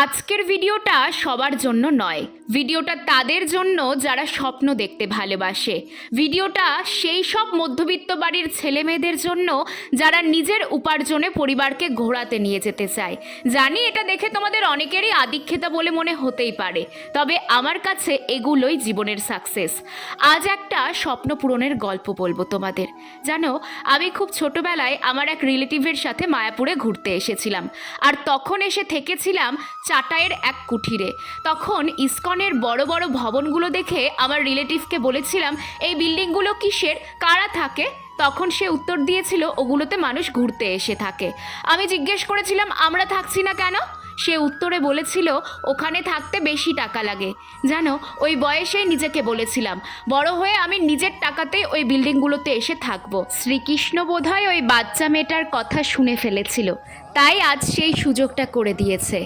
আজকের ভিডিওটা সবার জন্য নয়, ভিডিওটা তাদের জন্য যারা স্বপ্ন দেখতে ভালোবাসে। ভিডিওটা সেই সব মধ্যবিত্ত বাড়ির ছেলে মেয়েদের জন্য যারা নিজের উপার্জনে পরিবারকে ঘোরাতে নিয়ে যেতে চায়। জানি এটা দেখে তোমাদের অনেকেরই আদিক্ষেতা বলে মনে হতেই পারে, তবে আমার কাছে এগুলোই জীবনের সাকসেস। আজ একটা স্বপ্ন পূরণের গল্প বলবো তোমাদের। জানো, আমি খুব ছোটবেলায় আমার এক রিলেটিভের সাথে মায়াপুরে ঘুরতে এসেছিলাম, আর তখন এসে থেকেছিলাম চাটাইয়ের এক কুঠিরে। তখন ইসকনের বড় বড় ভবনগুলো দেখে আমার রিলেটিভকে বলেছিলাম, এই বিল্ডিংগুলো কিসের, কারা থাকে? তখন সে উত্তর দিয়েছিল, ওগুলোতে মানুষ ঘুরতে এসে থাকে। আমি জিজ্ঞেস করেছিলাম, আমরা থাকছি না কেন? সে উত্তরে বলেছিল, ওখানে থাকতে বেশি টাকা লাগে। জানো, ওই বয়সেই নিজেকে বলেছিলাম, বড় হয়ে আমি নিজের টাকাতেই ওই বিল্ডিংগুলোতে এসে থাকবো। শ্রীকৃষ্ণ বোধহয় ওই বাচ্চা মেয়েটার কথা শুনে ফেলেছিল, তাই আজ সেই সুযোগটা করে দিয়েছে।